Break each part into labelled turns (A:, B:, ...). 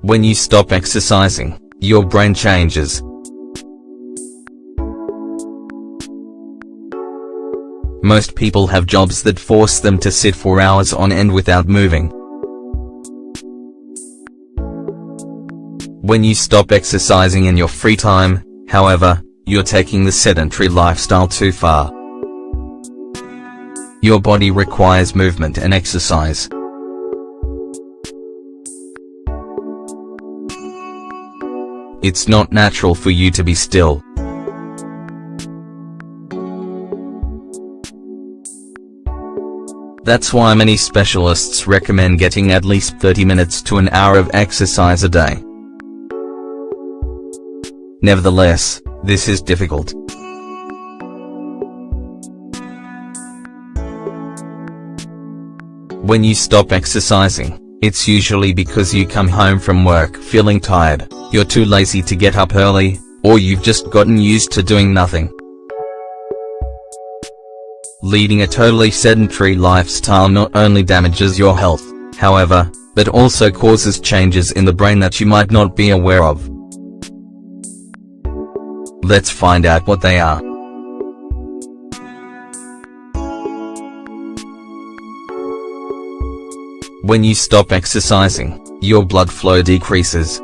A: When you stop exercising, your brain changes. Most people have jobs that force them to sit for hours on end without moving. When you stop exercising in your free time, however, you're taking the sedentary lifestyle too far. Your body requires movement and exercise. It's not natural for you to be still. That's why many specialists recommend getting at least 30 minutes to an hour of exercise a day. Nevertheless, this is difficult. When you stop exercising, it's usually because you come home from work feeling tired, you're too lazy to get up early, or you've just gotten used to doing nothing. Leading a totally sedentary lifestyle not only damages your health, however, but also causes changes in the brain that you might not be aware of. Let's find out what they are. When you stop exercising, your blood flow decreases.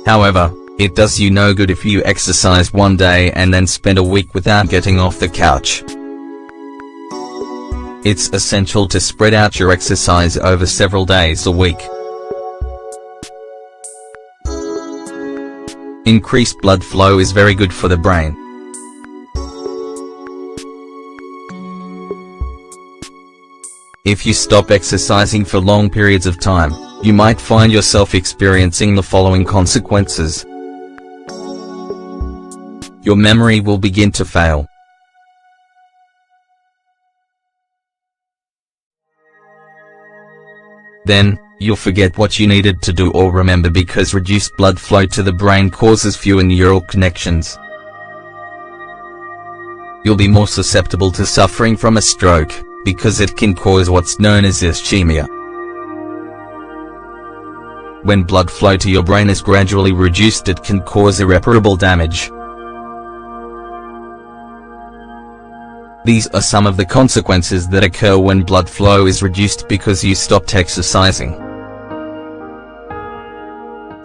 A: However, it does you no good if you exercise one day and then spend a week without getting off the couch. It's essential to spread out your exercise over several days a week. Increased blood flow is very good for the brain. If you stop exercising for long periods of time, you might find yourself experiencing the following consequences. Your memory will begin to fail. Then, you'll forget what you needed to do or remember because reduced blood flow to the brain causes fewer neural connections. You'll be more susceptible to suffering from a stroke, because it can cause what's known as ischemia. When blood flow to your brain is gradually reduced, it can cause irreparable damage. These are some of the consequences that occur when blood flow is reduced because you stopped exercising.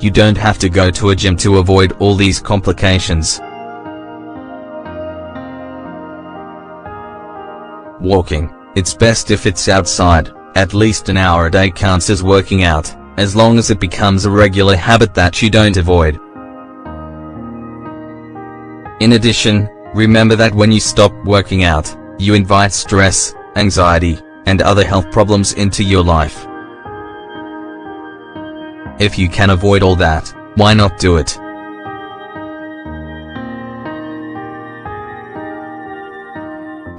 A: You don't have to go to a gym to avoid all these complications. Walking. It's best if it's outside. At least an hour a day counts as working out, as long as it becomes a regular habit that you don't avoid. In addition, remember that when you stop working out, you invite stress, anxiety, and other health problems into your life. If you can avoid all that, why not do it?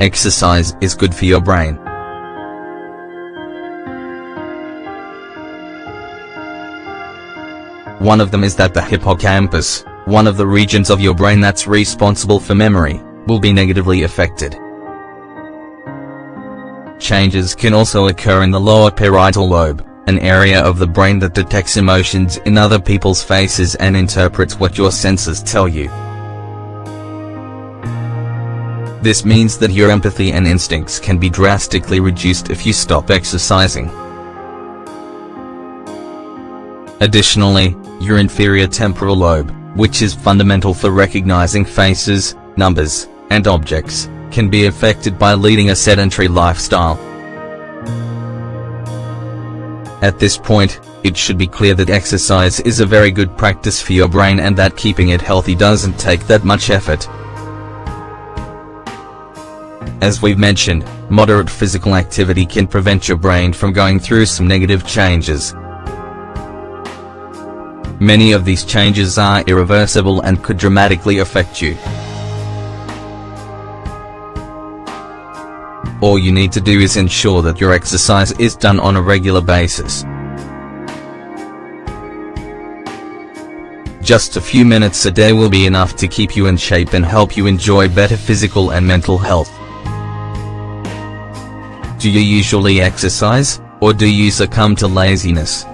A: Exercise is good for your brain. One of them is that the hippocampus, one of the regions of your brain that's responsible for memory, will be negatively affected. Changes can also occur in the lower parietal lobe, an area of the brain that detects emotions in other people's faces and interprets what your senses tell you. This means that your empathy and instincts can be drastically reduced if you stop exercising. Additionally, your inferior temporal lobe, which is fundamental for recognizing faces, numbers, and objects, can be affected by leading a sedentary lifestyle. At this point, it should be clear that exercise is a very good practice for your brain and that keeping it healthy doesn't take that much effort. As we've mentioned, moderate physical activity can prevent your brain from going through some negative changes. Many of these changes are irreversible and could dramatically affect you. All you need to do is ensure that your exercise is done on a regular basis. Just a few minutes a day will be enough to keep you in shape and help you enjoy better physical and mental health. Do you usually exercise, or do you succumb to laziness?